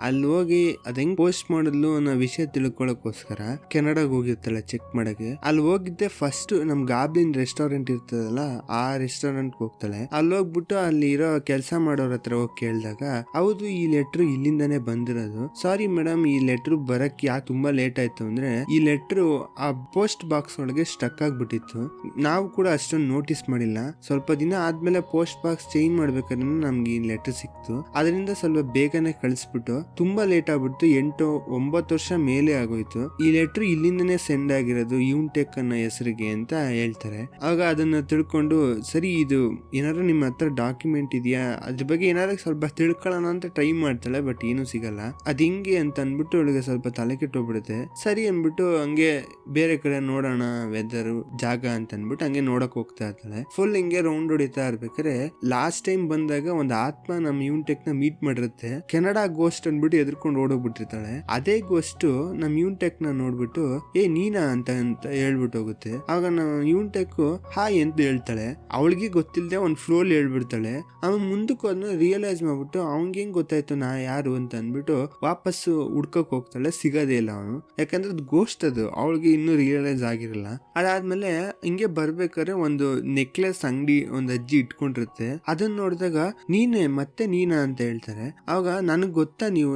ಅಲ್ಲಿ ಹೋಗಿ ಅದ್ ಹೆಂಗ್ ಪೋಸ್ಟ್ ಮಾಡಿದ್ಲು ಅನ್ನೋ ವಿಷಯ ತಿಳ್ಕೊಳಕ್ಕೋಸ್ಕರ ಕೆನಡಾಗ್ ಹೋಗಿರ್ತಾಳೆ ಚೆಕ್ ಮಾಡಕ್ಕೆ. ಅಲ್ಲಿ ಹೋಗಿದ್ದೆ ಫಸ್ಟ್ ನಮ್ ಗಾಬ್ಲಿನ್ ರೆಸ್ಟೋರೆಂಟ್ ಇರ್ತದಲ್ಲ ಆ ರೆಸ್ಟೋರೆಂಟ್ ಹೋಗ್ತಾಳೆ. ಅಲ್ಲಿ ಹೋಗ್ಬಿಟ್ಟು ಅಲ್ಲಿ ಇರೋ ಕೆಲಸ ಮಾಡೋರ ಹತ್ರ ಹೋಗಿ ಕೇಳಿದಾಗ ಹೌದು ಈ ಲೆಟರ್ ಇಲ್ಲಿಂದಾನೇ ಬಂದಿರೋದು, ಸಾರಿ ಮೇಡಮ್ ಈ ಲೆಟರ್ ಬರಕ್ ಯಾಕೆ ತುಂಬಾ ಲೇಟ್ ಆಯ್ತು ಅಂದ್ರೆ ಈ ಲೆಟರ್ ಆ ಪೋಸ್ಟ್ ಬಾಕ್ಸ್ ಒಳಗೆ ಸ್ಟಕ್ ಆಗ್ಬಿಟ್ಟಿತ್ತು, ನಾವು ಕೂಡ ಅಷ್ಟೊಂದು ನೋಟಿಸ್ ಮಾಡಿಲ್ಲ. ಸ್ವಲ್ಪ ದಿನ ಆದ್ಮೇಲೆ ಪೋಸ್ಟ್ ಬಾಕ್ಸ್ ಚೇಂಜ್ ಮಾಡ್ಬೇಕಾದ್ರೆ ನಮ್ಗೆ ಈ ಲೆಟರ್ ಸಿಕ್ತು, ಅದರಿಂದ ಸ್ವಲ್ಪ ಬೇಗನೆ ಕಳಿಸ್ಬಿಟ್ಟು ತುಂಬಾ ಲೇಟ್ ಆಗ್ಬಿಟ್ಟು 8-9 ವರ್ಷ ಮೇಲೆ ಆಗೋಯ್ತು. ಈ ಲೆಟರ್ ಇಲ್ಲಿಂದನೇ ಸೆಂಡ್ ಆಗಿರೋದು ಯೂನ್ಟೆಕ್ ಅನ್ನೋ ಹೆಸರಿಗೆ ಅಂತ ಹೇಳ್ತಾರೆ. ಆಗ ಅದನ್ನ ತಿಳ್ಕೊಂಡು ಸರಿ ಇದು ಏನಾದ್ರು ನಿಮ್ಮ ಹತ್ರ ಡಾಕ್ಯುಮೆಂಟ್ ಇದೆಯಾ ಅದ್ರ ಬಗ್ಗೆ ಏನಾದ್ರು ಸ್ವಲ್ಪ ತಿಳ್ಕೊಳ್ಳೋಣ ಅಂತ ಟ್ರೈ ಮಾಡ್ತಾಳೆ. ಬಟ್ ಏನು ಸಿಗಲ್ಲ. ಅದ್ ಹಿಂಗೆ ಅಂತ ಅನ್ಬಿಟ್ಟು ಅವಳಿಗೆ ಸ್ವಲ್ಪ ತಲೆ ಕೆಟ್ಟೋಗ್ಬಿಡುತ್ತೆ. ಸರಿ ಅನ್ಬಿಟ್ಟು ಹಂಗೆ ಬೇರೆ ಕಡೆ ನೋಡೋಣ ವೆದರ್ ಜಾಗ ಅಂತ ಅನ್ಬಿಟ್ಟು ಹಂಗೆ ನೋಡಕ್ ಹೋಗ್ತಾ ಇರ್ತಾಳೆ. ಫುಲ್ ಹಿಂಗೆ ರೌಂಡ್ ಹೊಡಿತಾ ಇರ್ಬೇಕಾದ್ರೆ ಲಾಸ್ಟ್ ಟೈಮ್ ಬಂದಾಗ ಒಂದು ಆತ್ಮ ನಮ್ ಯೂನ್ಟೆಕ್ ನ ಮೀಟ್ ಮಾಡಿರುತ್ತೆ. ಕೆನಡಾ ಗೋಸ್ಟ್ ಅನ್ಬಿಟ್ಟು ಎದ್ರಕೊಂಡು ಓಡೋಗ್ಬಿಟ್ಟಿರ್ತಾಳೆ. ಅದೇ ಗೋಸ್ಟ್ ನಮ್ ಯೂನ್ಟೆಕ್ ನ ನೋಡ್ಬಿಟ್ಟು ನೀನಾ ಅಂತ ಹೇಳ್ಬಿಟ್ಟು ಹೋಗುತ್ತೆ. ಆಗ ನಮ್ ಯೂನ್ಟೆಕ್ ಹಾಯ್ ಅಂತ ಹೇಳ್ತಾಳೆ. ಅವಳಿಗೆ ಗೊತ್ತಿಲ್ಲದೆ ಒಂದ್ ಫ್ಲೋಲ್ ಹೇಳ್ಬಿಡ್ತಾಳೆ. ಆಮೇಲೆ ಮುಂದಕ್ಕೆ ಅದನ್ನ ರಿಯಲೈಸ್ ಮಾಡ್ಬಿಟ್ಟು ಅವ್ನಿಗೆ ಹೆಂಗ್ ಗೊತ್ತಾಯ್ತು ನಾ ಯಾರು ಅಂತ ಅನ್ಬಿಟ್ಟು ವಾಪಸ್ ಹುಡ್ಕಕ್ ಹೋಗ್ತಾಳೆ. ಸಿಗೋದೇ ಇಲ್ಲ ಅವನು, ಯಾಕಂದ್ರೆ ಅದು ಗೋಸ್ಟ್ ಅದು ಅವಳಿಗೆ ಇನ್ನೂ ರಿಯಲೈಸ್ ಆಗಿರಲ್ಲ. ಅದಾದ್ಮೇಲೆ ಹಿಂಗೆ ಬರ್ಬೇಕಾದ್ರೆ ಒಂದು ನೆಕ್ಲೆಸ್ ಅಂಗಡಿ ಒಂದ್ ಅಜ್ಜಿ ಇಟ್ಕೊಂಡಿರುತ್ತೆ. ಅದನ್ನ ನೋಡಿದಾಗ ನೀನಾ ಅಂತ ಹೇಳ್ತಾರೆ. ಆಗ ನನಗ್ ಗೊತ್ತಾ ನೀವು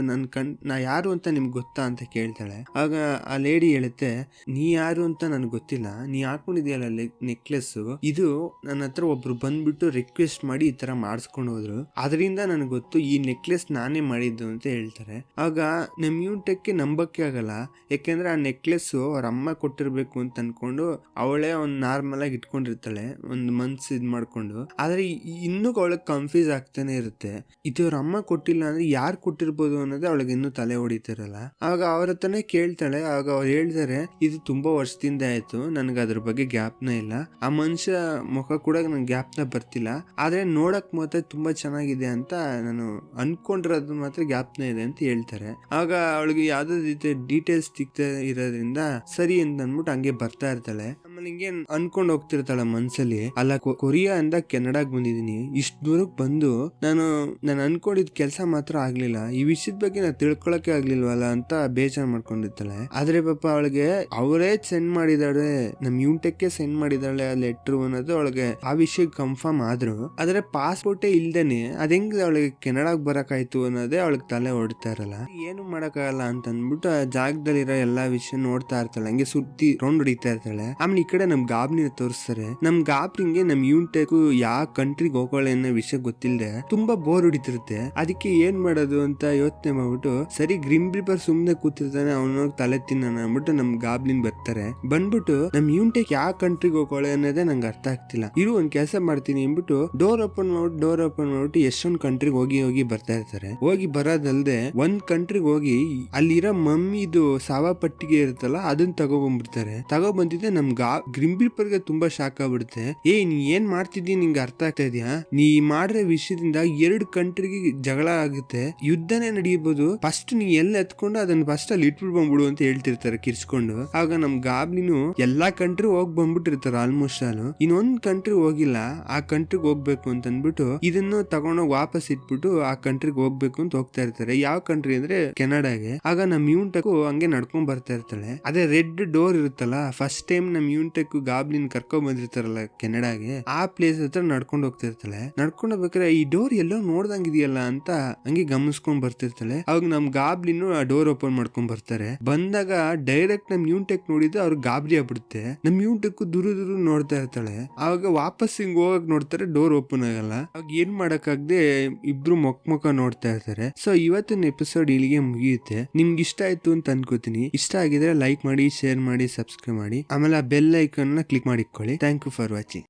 ನಾ ಯಾರು ಅಂತ ನಿಮ್ಗೆ ಗೊತ್ತಾ ಅಂತ ಕೇಳ್ತಾಳೆ. ಆಗ ಆ ಲೇಡಿ ಹೇಳುತ್ತೆ ನೀ ಯಾರು ಅಂತ ನನ್ಗೆ ಗೊತ್ತಿಲ್ಲ, ನೀ ಹಾಕೊಂಡಿದ್ಯಲ್ಲ ನೆಕ್ಲೆಸ್ ಇದು ನನ್ನ ಹತ್ರ ಒಬ್ರು ಬಂದ್ಬಿಟ್ಟು ರಿಕ್ವೆಸ್ಟ್ ಮಾಡಿ ಈ ತರ ಮಾಡಿಸ್ಕೊಂಡು ಹೋದ್ರು, ಅದರಿಂದ ನನಗೆ ಗೊತ್ತು ಈ ನೆಕ್ಲೆಸ್ ನಾನೇ ಮಾಡಿದ್ದು ಅಂತ ಹೇಳ್ತಾರೆ. ಆಗ ನಮ್ ಯೂನ್ಟೆಕ್ ನಂಬಕ್ಕೆ ಆಗಲ್ಲ, ಯಾಕೆಂದ್ರೆ ಆ ನೆಕ್ಲೆಸ್ ಅವ್ರ ಅಮ್ಮ ಕೊಟ್ಟಿರ್ಬೇಕು ಅಂತ ಅನ್ಕೊಂಡು ಅವಳೇ ಒಂದ್ ನಾರ್ಮಲ್ ಆಗಿ ಇಟ್ಕೊಂಡಿರ್ತಾಳೆ ಒಂದ್ ಮನ್ಸ್ ಇದ್ ಮಾಡ್ಕೊಂಡು. ಆದ್ರೆ ಇನ್ನೂ ಅವಳಿಗೆ ಕನ್ಫ್ಯೂಸ್ ಆಗ್ತಾನೆ ಇರುತ್ತೆ, ಇದು ಅವ್ರ ಅಮ್ಮ ಕೊಟ್ಟಿಲ್ಲ ಅಂದ್ರೆ ಯಾರು ಕೊಟ್ಟಿರ್ಬೋದು ಅನ್ನೋದೇ ಅವಳಿಗೆ ಇನ್ನೂ ತಲೆ ಹೊಡಿತಿರಲ್ಲ. ಆಗ ಅವ್ರ ಹತ್ರನೇ ಕೇಳ್ತಾಳೆ. ಆಗ ಅವ್ರು ಹೇಳ್ತಾರೆ ಇದು ತುಂಬಾ ವರ್ಷದಿಂದ ಆಯ್ತು, ನನ್ಗೆ ಅದ್ರ ಬಗ್ಗೆ ಜ್ಞಾಪನ ಇಲ್ಲ, ಆ ಮನುಷ್ಯ ಮುಖ ಕೂಡ ನನ್ಗೆ ಜ್ಞಾಪನ ಬರ್ತಿಲ್ಲ, ಆದ್ರೆ ನೋಡಕ್ ಮಾತ್ರ ತುಂಬಾ ಚೆನ್ನಾಗಿದೆ ಅಂತ ನಾನು ಅನ್ಕೊಂಡಿರೋದು ಮಾತ್ರ ಜ್ಞಾಪನ ಇದೆ ಅಂತ ಹೇಳ್ತಾರೆ. ಆಗ ಅವಳಿಗೆ ಯಾವ್ದೋ ರೀತಿ ಡೀಟೇಲ್ಸ್ ಸಿಗ್ತಾ ಇರೋದ್ರಿಂದ ಸರಿ ಅಂತ ಅಂದ್ಬಿಟ್ಟು ಹಂಗೆ ಬರ್ತಾ ಇರ್ತಾಳೆ. ಆಮೇಲೆ ಹಿಂಗೆ ಅನ್ಕೊಂಡ್ ಹೋಗ್ತಿರ್ತಾಳೆ ಮನ್ಸಲ್ಲಿ, ಅಲ್ಲ ಕೊರಿಯಾ ಇಂದ ಕೆನಡಾಗ್ ಬಂದಿದೀನಿ, ಇಷ್ಟ ದೂರಕ್ಕೆ ಬಂದು ನಾನು ಅನ್ಕೊಂಡಿದ್ ಕೆಲಸ ಮಾತ್ರ ಆಗ್ಲಿಲ್ಲ, ಈ ವಿಷಯದ ಬಗ್ಗೆ ನಾನು ತಿಳ್ಕೊಳಕ್ಕೆ ಆಗ್ಲಿಲ್ವಲ್ಲ ಅಂತ ಬೇಜಾರ್ ಮಾಡ್ಕೊಂಡಿರ್ತಾಳೆ. ಆದ್ರೆ ಪಾಪ ಅವಳಿಗೆ ಅವರೇ ಸೆಂಡ್ ಮಾಡಿದಾಳೆ, ನಮ್ ಯೂನ್ಟೆಕ್ ಸೆಂಡ್ ಮಾಡಿದಾಳೆ ಆ ಲೆಟ್ರು ಅನ್ನೋದು ಅವಳಿಗೆ ಆ ವಿಷಯ ಕನ್ಫರ್ಮ್ ಆದ್ರು. ಆದ್ರೆ ಪಾಸ್ಪೋರ್ಟೇ ಇಲ್ದೇನೆ ಅದಂಗ್ ಅವಳಿಗೆ ಕೆನಡಾಗ್ ಬರಕಾಯ್ತು ಅನ್ನೋದೇ ಅವಳಿಗೆ ತಲೆ ಹೊಡ್ತಾ ಇರಲ್ಲ. ಏನು ಮಾಡಕ್ಕಾಗಲ್ಲ ಅಂತ ಅಂದ್ಬಿಟ್ಟು ಆ ಜಾಗದಲ್ಲಿರೋ ಎಲ್ಲಾ ವಿಷಯ ನೋಡ್ತಾ ಇರ್ತಾಳೆ, ಹಂಗೆ ಸುತ್ತಿ ರೌಂಡ್ ಹೊಡಿತಾ ಇರ್ತಾಳೆ. ಆಮೇಲೆ ಈ ಕಡೆ ನಮ್ ಗಾಬ್ಲಿನ ತೋರಿಸ್ತಾರೆ. ನಮ್ ಗಾಬ್ಲಿಂಗೆ ನಮ್ ಯೂನ್ಟೆಕ್ ಯಾವ ಕಂಟ್ರಿಗೆ ಹೋಗೋಳೆ ಅನ್ನೋ ವಿಷಯ ಗೊತ್ತಿಲ್ಲದೆ ತುಂಬಾ ಬೋರ್ ಹೊಡಿತಿರುತ್ತೆ. ಅದಕ್ಕೆ ಏನ್ ಮಾಡೋದು ಅಂತ ಯೋಚನೆ ಮಾಡ್ಬಿಟ್ಟು ಸರಿ ಗ್ರಿಮ್ ರಿಪರ್ ಸುಮ್ನೆ ಕೂತಿರ್ತಾನೆ, ಅವನೋಗಿ ತಲೆ ತಿನ್ನೋಣ ಅಂದ್ಬಿಟ್ಟು ನಮ್ ಗಾಬ್ಲಿನ್ ಬರ್ತಾರೆ. ಬಂದ್ಬಿಟ್ಟು ನಮ್ ಯೂನ್ಟೆಕ್ ಯಾವ ಕಂಟ್ರಿಗೆ ಹೋಗೋಳೆ ಅನ್ನೋದೇ ನಂಗೆ ಅರ್ಥ ಆಗ್ತಿಲ್ಲ, ಇರು ಒಂದ್ ಕೆಲಸ ಮಾಡ್ತೀನಿ ಅಂದ್ಬಿಟ್ಟು ಡೋರ್ ಓಪನ್ ಮಾಡ್ಬಿಟ್ಟು ಎಷ್ಟೊಂದ್ ಕಂಟ್ರಿಗೆ ಹೋಗಿ ಬರ್ತಾ ಇರ್ತಾರೆ. ಹೋಗಿ ಬರೋದಲ್ದೆ ಒಂದ್ ಕಂಟ್ರಿಗೆ ಹೋಗಿ ಅಲ್ಲಿರೋ ಮಮ್ಮಿದು ಸಾವ ಪಟ್ಟಿಗೆ ಇರುತ್ತಲ್ಲ ಅದನ್ನ ತಗೊಬಂದಿದ್ದೆ. ನಮ್ ಗ್ರಿಮ್ ರಿಪರ್ಗೆ ತುಂಬಾ ಶಾಕ್ ಆಗ್ಬಿಡುತ್ತೆ. ನೀ ಏನ್ ಮಾಡ್ತಿದ್ದೀನಿ ನಿಂಗೆ ಅರ್ಥ ಆಗ್ತಾ ಇದೆಯಾ, ನೀ ಮಾಡಿರೋ ವಿಷಯದಿಂದ 2 ಕಂಟ್ರಿಗೆ ಜಗಳ ಆಗುತ್ತೆ, ಯುದ್ಧನೇ ನಡೆಯಬಹುದು, ಫಸ್ಟ್ ನೀ ಎಲ್ಲ ಎತ್ಕೊಂಡು ಅದನ್ನ ಫಸ್ಟ್ ಅಲ್ಲಿ ಇಟ್ಬಿಡ್ಬಂದ್ಬಿಡು ಅಂತ ಹೇಳ್ತಿರ್ತಾರೆ ಕಿರ್ಸ್ಕೊಂಡು. ಆಗ ನಮ್ ಗಾಬ್ಲಿನು ಎಲ್ಲಾ ಕಂಟ್ರಿ ಹೋಗಿ ಬಂದ್ಬಿಟ್ಟಿರ್ತಾರೆ ಆಲ್ಮೋಸ್ಟ್ ಆಲ್, ಇನ್ನೊಂದ್ ಕಂಟ್ರಿ ಹೋಗಿಲ್ಲ, ಆ ಕಂಟ್ರಿಗೆ ಹೋಗ್ಬೇಕು ಅಂತ ಅಂದ್ಬಿಟ್ಟು ಇದನ್ನು ತಗೊಂಡೋಗಿ ವಾಪಸ್ ಇಟ್ಬಿಟ್ಟು ಆ ಕಂಟ್ರಿಗೆ ಹೋಗ್ಬೇಕು ಅಂತ ಹೋಗ್ತಾ ಇರ್ತಾರೆ. ಯಾವ ಕಂಟ್ರಿ ಅಂದ್ರೆ ಕೆನಡಾಗೆ. ಆಗ ನಮ್ ಯೂನ್ಟೆಕ್ ಹಂಗೆ ನಡ್ಕೊಂಡ್ ಬರ್ತಾ ಇರ್ತಾಳೆ. ಅದೇ ರೆಡ್ ಡೋರ್ ಇರುತ್ತಲ್ಲ, ಫಸ್ಟ್ ಟೈಮ್ ನಮ್ ಯೂನ್ಟೆಕ್ ಗಾಬ್ಲಿನ್ ಕರ್ಕೊಂಡ್ ಬಂದಿರ್ತಾರಲ್ಲ ಕೆನಡಾಗೆ, ಆ ಪ್ಲೇಸ್ ಹತ್ರ ನಡ್ಕೊಂಡು ಹೋಗ್ತಾ ಇರ್ತಾಳೆ. ನಡ್ಕೊಂಡು ಹೋಗ್ಬೇಕಾದ್ರೆ ಈ ಡೋರ್ ಎಲ್ಲೋ ನೋಡ್ದಂಗಿದೆಯಲ್ಲ ಅಂತ ಹಂಗೆ ಗಮನಿಸ್ಕೊಂಡ್ ಬರ್ತಿರ್ತಾಳೆ. ಅವಾಗ ನಮ್ ಗಾಬ್ಲಿನ್ ಆ ಡೋರ್ ಓಪನ್ ಮಾಡ್ಕೊಂಡ್ ಬರ್ತಾರೆ. ಬಂದಾಗ ಡೈರೆಕ್ಟ್ ನಮ್ ಯೂನ್ಟೆಕ್ ನೋಡಿದ್ರೆ ಅವ್ರಿಗೆ ಗಾಬರಿ ಆಗ್ಬಿಡುತ್ತೆ. ನಮ್ ಯೂನ್ಟೆಕ್ ದೂರ ನೋಡ್ತಾ ಇರ್ತಾಳೆ. ಆವಾಗ ವಾಪಸ್ ಹಿಂಗ್ ಹೋಗಕ್ ನೋಡ್ತಾರೆ, ಡೋರ್ ಓಪನ್ ಆಗಲ್ಲ. ಅವಾಗ ಏನ್ ಮಾಡಕ್ಕಾಗದೆ ಇಬ್ರು ಮುಖ ನೋಡ್ತಾ ಇರ್ತಾರೆ. ಸೊ ಇವತ್ತಿನ ಎಪಿಸೋಡ್ ಇಲ್ಲಿಗೆ ಮುಗಿಯುತ್ತೆ. ನಿಮ್ಗೆ ಇಷ್ಟ ಆಯ್ತು ಅಂತ ಅನ್ಕೋತೀನಿ. ಇಷ್ಟ ಆಗಿದ್ರೆ ಲೈಕ್ ಮಾಡಿ, ಶೇರ್ ಮಾಡಿ, ಸಬ್ಸ್ಕ್ರೈಬ್ ಮಾಡಿ, ಆಮೇಲೆ ಆ ಬೆಲ್ ಐಕಾನ್ ನ ಕ್ಲಿಕ್ ಮಾಡಿಕೊಳ್ಳಿ. Thank you for watching.